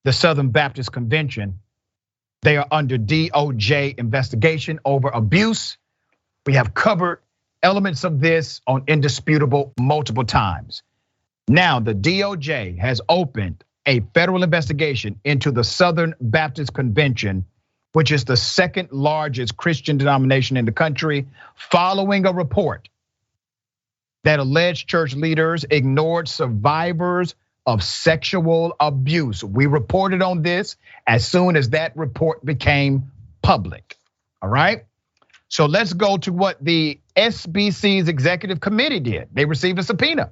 the Southern Baptist Convention. They are under DOJ investigation over abuse. We have covered elements of this on Indisputable multiple times. Now, the DOJ has opened a federal investigation into the Southern Baptist Convention, which is the second largest Christian denomination in the country, following a report that alleged church leaders ignored survivors of sexual abuse. We reported on this as soon as that report became public, all right? So let's go to what the SBC's executive committee did. They received a subpoena.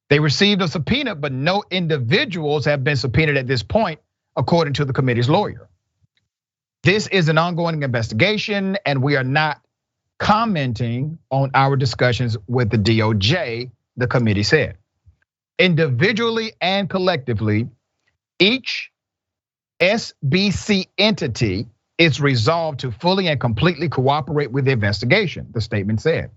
They received a subpoena, but no individuals have been subpoenaed at this point, according to the committee's lawyer. This is an ongoing investigation, and we are not commenting on our discussions with the DOJ, the committee said. Individually and collectively, each SBC entity is resolved to fully and completely cooperate with the investigation, the statement said.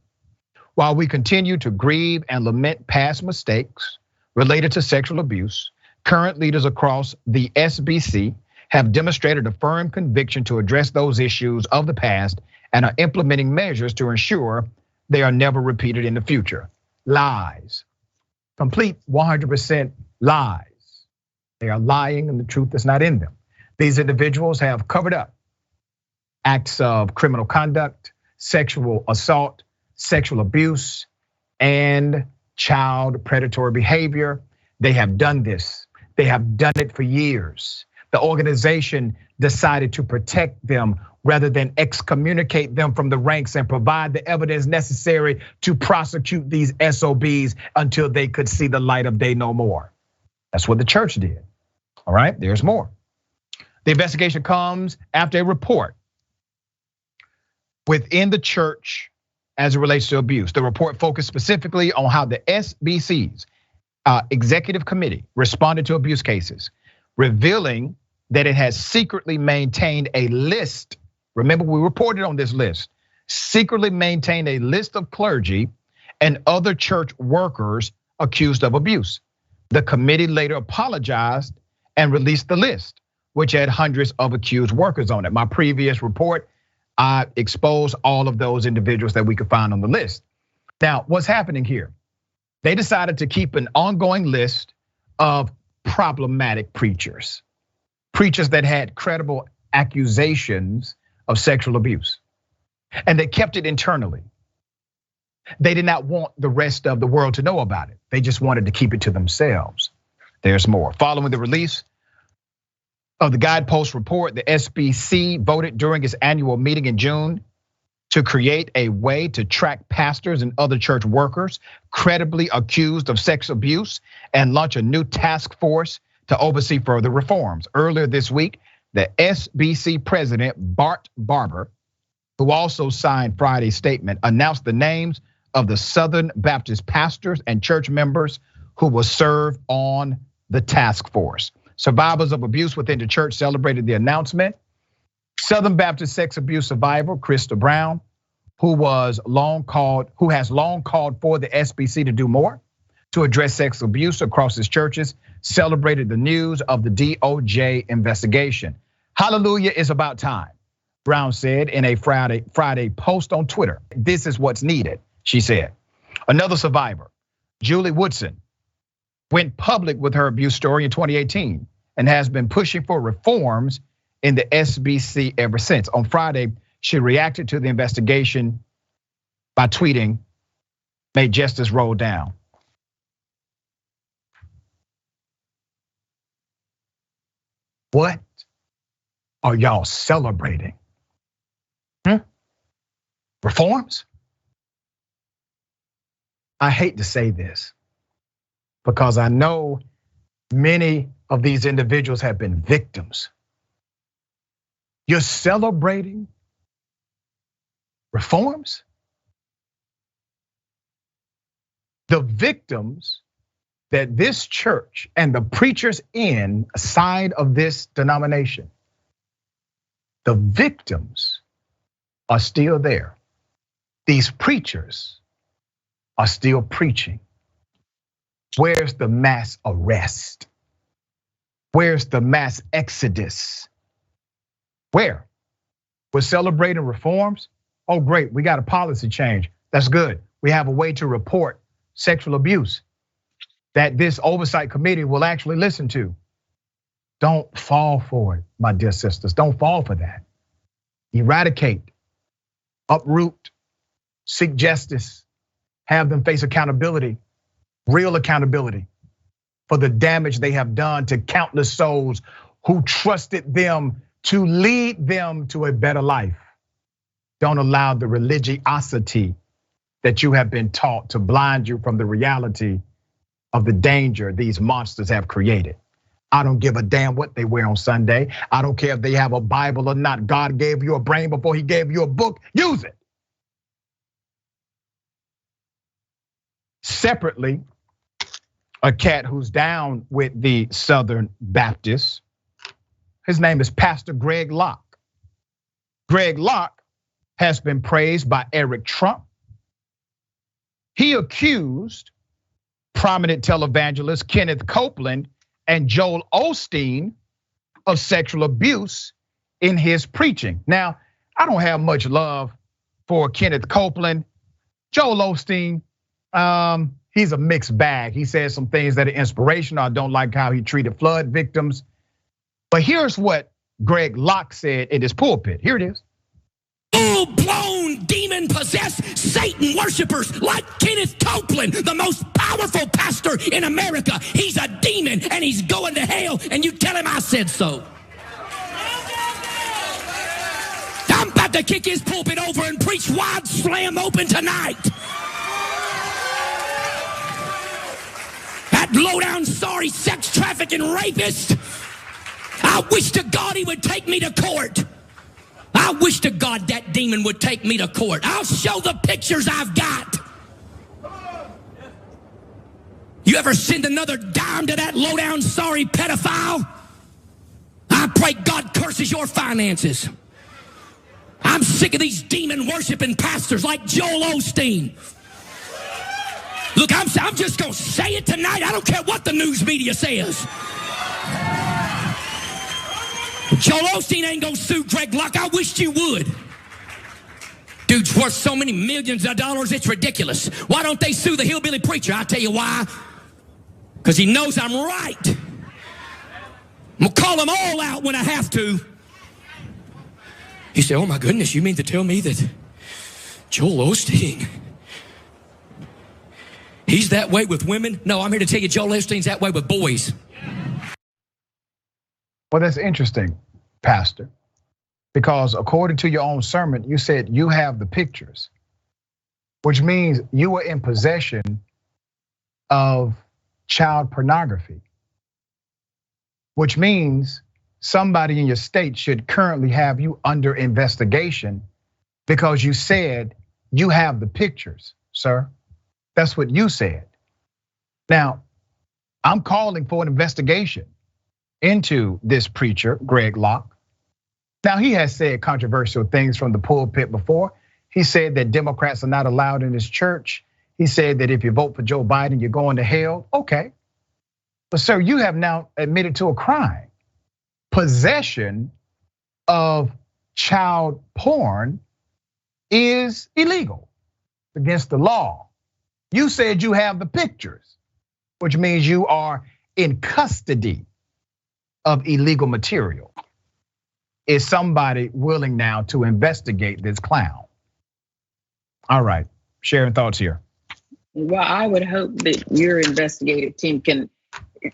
While we continue to grieve and lament past mistakes related to sexual abuse, current leaders across the SBC have demonstrated a firm conviction to address those issues of the past and are implementing measures to ensure they are never repeated in the future. Lies, complete 100% lies. They are lying and the truth is not in them. These individuals have covered up acts of criminal conduct, sexual assault, sexual abuse, and child predatory behavior. They have done this. They have done it for years. The organization decided to protect them rather than excommunicate them from the ranks and provide the evidence necessary to prosecute these SOBs until they could see the light of day no more. That's what the church did. All right, there's more. The investigation comes after a report within the church as it relates to abuse. The report focused specifically on how the SBC's executive committee responded to abuse cases, revealing that it has secretly maintained a list. Remember, we reported on this list, secretly maintained a list of clergy and other church workers accused of abuse. The committee later apologized and released the list, which had hundreds of accused workers on it. My previous report, I exposed all of those individuals that we could find on the list. Now, what's happening here? They decided to keep an ongoing list of problematic preachers that had credible accusations of sexual abuse. And they kept it internally. They did not want the rest of the world to know about it. They just wanted to keep it to themselves. There's more. Following the release of the Guidepost report, the SBC voted during its annual meeting in June to create a way to track pastors and other church workers credibly accused of sex abuse and launch a new task force to oversee further reforms. Earlier this week, the SBC president, Bart Barber, who also signed Friday's statement, announced the names of the Southern Baptist pastors and church members who will serve on the task force. Survivors of abuse within the church celebrated the announcement. Southern Baptist sex abuse survivor Krista Brown, who has long called for the SBC to do more to address sex abuse across its churches, celebrated the news of the DOJ investigation. Hallelujah, is about time, Brown said in a Friday post on Twitter. This is what's needed, she said. Another survivor, Julie Woodson, went public with her abuse story in 2018 and has been pushing for reforms in the SBC ever since. On Friday, she reacted to the investigation by tweeting, "May justice roll down." What are y'all celebrating? Reforms? I hate to say this because I know many of these individuals have been victims. You're celebrating reforms? The victims that this church and the preachers inside of this denomination, the victims are still there. These preachers are still preaching. Where's the mass arrest? Where's the mass exodus? Where? We're celebrating reforms. Oh, great, we got a policy change. That's good. We have a way to report sexual abuse that this oversight committee will actually listen to. Don't fall for it, my dear sisters. Don't fall for that. Eradicate, uproot, seek justice, have them face accountability, real accountability for the damage they have done to countless souls who trusted them to lead them to a better life. Don't allow the religiosity that you have been taught to blind you from the reality of the danger these monsters have created. I don't give a damn what they wear on Sunday. I don't care if they have a Bible or not. God gave you a brain before he gave you a book. Use it. Separately, a cat who's down with the Southern Baptists, his name is Pastor Greg Locke. Greg Locke has been praised by Eric Trump. He accused prominent televangelist Kenneth Copeland and Joel Osteen of sexual abuse in his preaching. Now, I don't have much love for Kenneth Copeland. Joel Osteen, he's a mixed bag. He says some things that are inspirational. I don't like how he treated flood victims. But here's what Greg Locke said in his pulpit. Here it is. Full-blown demon-possessed Satan worshipers like Kenneth Copeland, the most powerful pastor in America. He's a demon and he's going to hell, and you tell him I said so. I'm about to kick his pulpit over and preach wide slam open tonight. That low-down, sorry sex trafficking rapist. I wish to God he would take me to court. I wish to God that demon would take me to court. I'll show the pictures I've got. You ever send another dime to that low-down, sorry pedophile? I pray God curses your finances. I'm sick of these demon-worshiping pastors like Joel Osteen. Look, I'm just gonna say it tonight. I don't care what the news media says. Joel Osteen ain't gonna sue Greg Locke. I wished you would. Dude's worth so many millions of dollars, it's ridiculous. Why don't they sue the hillbilly preacher? I'll tell you why. Because he knows I'm right. I'm gonna call them all out when I have to. You say, oh my goodness, you mean to tell me that Joel Osteen, he's that way with women? No, I'm here to tell you Joel Osteen's that way with boys. Well, that's interesting, Pastor, because according to your own sermon, you said you have the pictures, which means you were in possession of child pornography, which means somebody in your state should currently have you under investigation because you said you have the pictures, sir. That's what you said. Now, I'm calling for an investigation into this preacher, Greg Locke. Now, he has said controversial things from the pulpit before. He said that Democrats are not allowed in his church. He said that if you vote for Joe Biden, you're going to hell. Okay. But sir, you have now admitted to a crime. Possession of child porn is illegal, against the law. You said you have the pictures, which means you are in custody of illegal material. Is somebody willing now to investigate this clown? All right, sharing thoughts here. Well, I would hope that your investigative team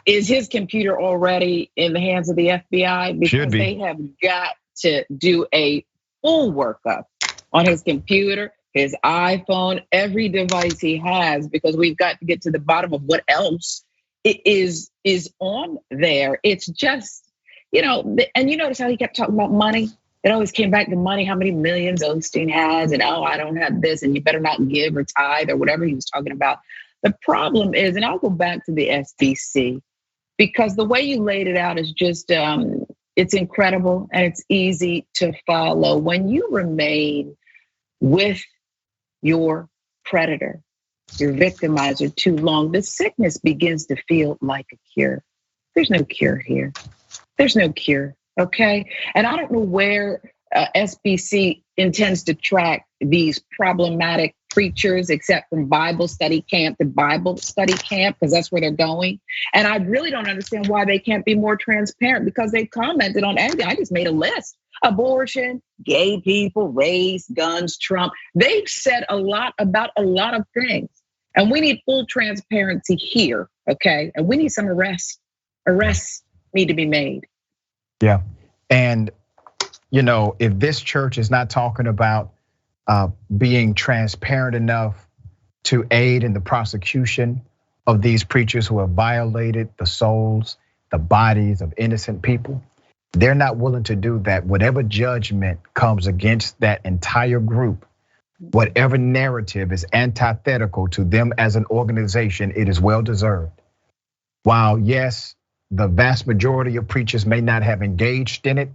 is his computer already in the hands of the FBI? Because they have got to do a full workup on his computer, his iPhone, every device he has, because we've got to get to the bottom of what else is on there. It's just, and you notice how he kept talking about money? It always came back to money, how many millions Osteen has, and I don't have this, and you better not give or tithe or whatever he was talking about. The problem is, and I'll go back to the SBC, because the way you laid it out is just, it's incredible and it's easy to follow. When you remain with your predator, your victimizer too long, the sickness begins to feel like a cure. There's no cure here. There's no cure, okay? And I don't know where SBC intends to track these problematic preachers, except from Bible study camp to Bible study camp, because that's where they're going. And I really don't understand why they can't be more transparent, because they've commented on everything. I just made a list: abortion, gay people, race, guns, Trump. They've said a lot about a lot of things. And we need full transparency here, okay? And we need some arrests. Arrests need to be made. Yeah, and if this church is not talking about being transparent enough to aid in the prosecution of these preachers who have violated the souls, the bodies of innocent people, they're not willing to do that. Whatever judgment comes against that entire group, whatever narrative is antithetical to them as an organization, it is well deserved. While yes, the vast majority of preachers may not have engaged in it,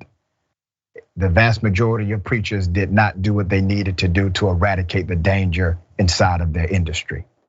the vast majority of preachers did not do what they needed to do to eradicate the danger inside of their industry.